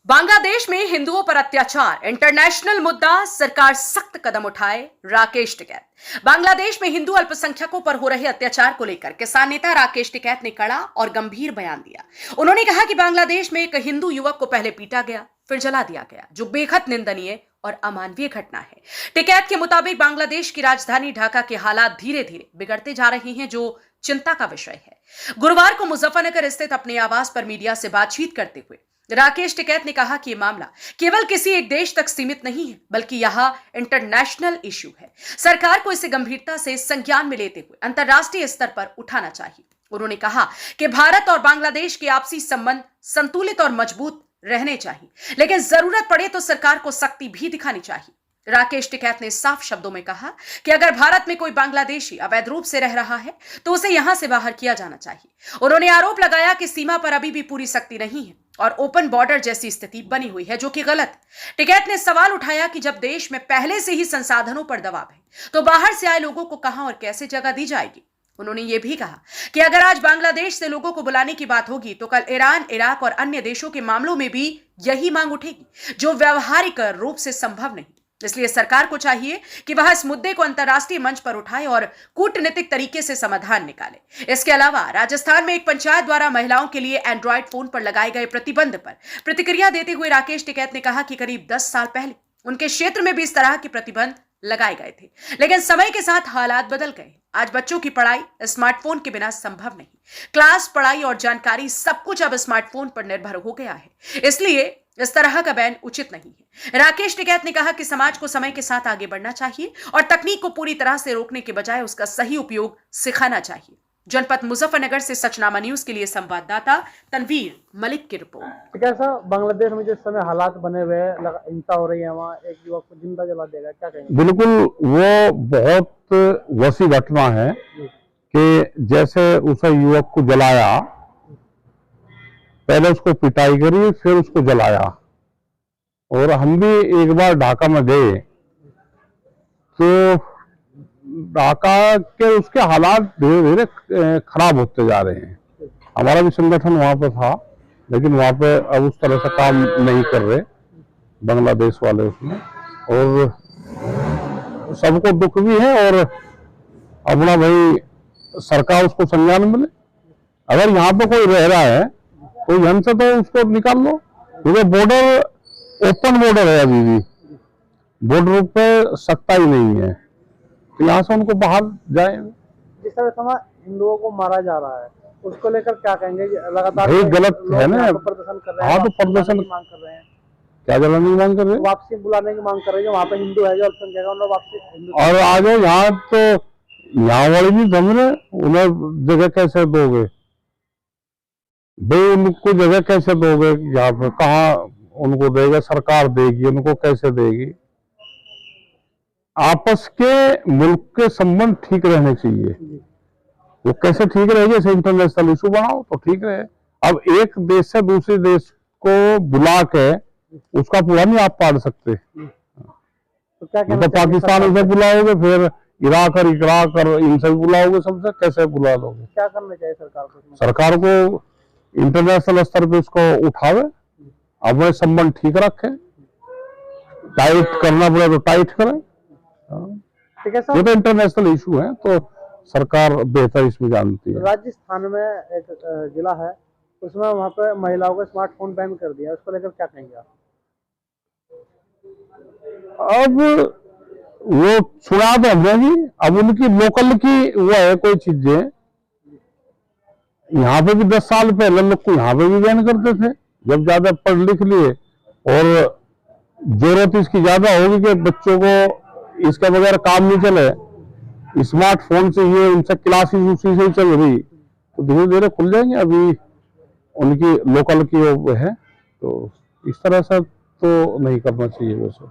बांग्लादेश में हिंदुओं पर अत्याचार इंटरनेशनल मुद्दा, सरकार सख्त कदम उठाए, राकेश टिकैत। बांग्लादेश में हिंदू अल्पसंख्यकों पर हो रहे अत्याचार को लेकर किसान नेता राकेश टिकैत ने कड़ा और गंभीर बयान दिया। उन्होंने कहा कि बांग्लादेश में एक हिंदू युवक को पहले पीटा गया, फिर जला दिया गया, जो बेहद निंदनीय और अमानवीय घटना है। टिकैत के मुताबिक बांग्लादेश की राजधानी ढाका के हालात धीरे धीरे बिगड़ते जा रहे हैं, जो चिंता का विषय है। गुरुवार को मुजफ्फरनगर स्थित अपने आवास पर मीडिया से बातचीत करते हुए राकेश टिकैत ने कहा कि यह मामला केवल किसी एक देश तक सीमित नहीं है, बल्कि यह इंटरनेशनल इश्यू है। सरकार को इसे गंभीरता से संज्ञान में लेते हुए अंतर्राष्ट्रीय स्तर पर उठाना चाहिए। उन्होंने कहा कि भारत और बांग्लादेश के आपसी संबंध संतुलित और मजबूत रहने चाहिए, लेकिन जरूरत पड़े तो सरकार को सख्ती भी दिखानी चाहिए। राकेश टिकैत ने साफ शब्दों में कहा कि अगर भारत में कोई बांग्लादेशी अवैध रूप से रह रहा है तो उसे यहां से बाहर किया जाना चाहिए। उन्होंने आरोप लगाया कि सीमा पर अभी भी पूरी सख्ती नहीं है और ओपन बॉर्डर जैसी स्थिति बनी हुई है, जो कि गलत। टिकैत ने सवाल उठाया कि जब देश में पहले से ही संसाधनों पर दबाव है तो बाहर से आए लोगों को कहां और कैसे जगह दी जाएगी। उन्होंने ये भी कहा कि अगर आज बांग्लादेश से लोगों को बुलाने की बात होगी तो कल ईरान, इराक और अन्य देशों के मामलों में भी यही मांग उठेगी, जो व्यवहारिक रूप से संभव नहीं। इसलिए सरकार को चाहिए कि वह इस मुद्दे को अंतर्राष्ट्रीय मंच पर उठाए और कूटनीतिक तरीके से समाधान निकाले। इसके अलावा राजस्थान में एक पंचायत द्वारा महिलाओं के लिए एंड्रॉयड फोन पर लगाए गए प्रतिबंध पर प्रतिक्रिया देते हुए राकेश टिकैत ने कहा कि करीब 10 साल पहले उनके क्षेत्र में भी इस तरह के प्रतिबंध लगाए गए थे, लेकिन समय के साथ हालात बदल गए। आज बच्चों की पढ़ाई स्मार्टफोन के बिना संभव नहीं। क्लास, पढ़ाई और जानकारी सब कुछ अब स्मार्टफोन पर निर्भर हो गया है, इसलिए इस तरह का बैन उचित नहीं है। राकेश टिकैत ने कहा कि समाज को समय के साथ आगे बढ़ना चाहिए और तकनीक को पूरी तरह से रोकने के बजाय उसका सही उपयोग सिखाना चाहिए। जनपद मुजफ्फरनगर से सचनामा न्यूज के लिए संवाददाता तनवीर मलिक की रिपोर्ट। कैसा बांग्लादेश में जिस समय हालात बने हुए हैं, हिंसा हो रही है, वहाँ एक युवक को जिंदा जला देगा, क्या कहेंगे? बिल्कुल, वो बहुत वसी घटना है कि जैसे उस युवक को जलाया, पहले उसको पिटाई करी, फिर उसको जलाया। और हम भी एक बार ढाका में गए तो ढाका के उसके हालात धीरे धीरे खराब होते जा रहे हैं। हमारा भी संगठन वहां पर था, लेकिन वहां पे अब उस तरह से काम नहीं कर रहे बांग्लादेश वाले उसमें, और सबको दुख भी है। और अपना भाई सरकार उसको संज्ञान मिले। अगर यहाँ पे कोई रह रहा है तो यहाँ से तो उसको निकाल लो, क्योंकि बॉर्डर ओपन बॉर्डर है, अभी भी बॉर्डर पे सख्ताई नहीं है, तो यहाँ से उनको बाहर जाए। जिस तरह से हिंदुओं को मारा जा रहा है उसको लेकर क्या कहेंगे? लगातार गलत है ना, प्रदर्शन कर रहे हैं। हाँ, तो प्रदर्शन मांग कर रहे हैं, क्या जलाने की मांग कर रहे हैं? वापसी बुलाने की मांग कर रहे हैं। वहाँ पे हिंदू है जो अल्पसंख्यक, उन्हें वापसी। और आज यहाँ तो यहाँ वाले भी जम रहे, उन्हें जगह कैसे दोगे भाई? उनको जगह कैसे दोगे? यहाँ पे कहाँ उनको देगा? सरकार देगी, उनको कैसे देगी? आपस के मुल्क के संबंध ठीक रहने चाहिए। वो कैसे ठीक रहेगी? ऐसे इंटरनेशनल इशू बनाओ तो ठीक रहे। अब एक देश से दूसरे देश को बुला के उसका पूरा नहीं आप पाड़ सकते। तो क्या तो पाकिस्तान से बुलाओगे, फिर इराक और इनसे बुलाओगे, सबसे कैसे बुला लोगे? क्या करना चाहिए सरकार को? सरकार को इंटरनेशनल स्तर पे उसको उठावे, अपने संबंध ठीक रखे, टाइट करना पड़े तो टाइट करें। ठीक है सर, ये तो इंटरनेशनल इशू है, तो सरकार बेहतर इसमें जानती है। राजस्थान में एक जिला है, उसमें वहाँ पे महिलाओं को स्मार्टफोन बैन कर दिया, उसको लेकर क्या कहेंगे आप? अब वो सुना तो हमने भी, अब उनकी लोकल की वो है कोई चीजें। यहाँ पे भी 10 साल पहले लोग को यहाँ पे भी बैन करते थे, जब ज्यादा पढ़ लिख लिए, और जरूरत इसकी ज्यादा होगी कि बच्चों को इसके बगैर काम नहीं चले, स्मार्टफोन से ये उनसे क्लासेस उसी से ही चल रही, तो धीरे धीरे खुल जाएंगे। अभी उनकी लोकल की वो है, तो इस तरह से तो नहीं करना चाहिए वैसे।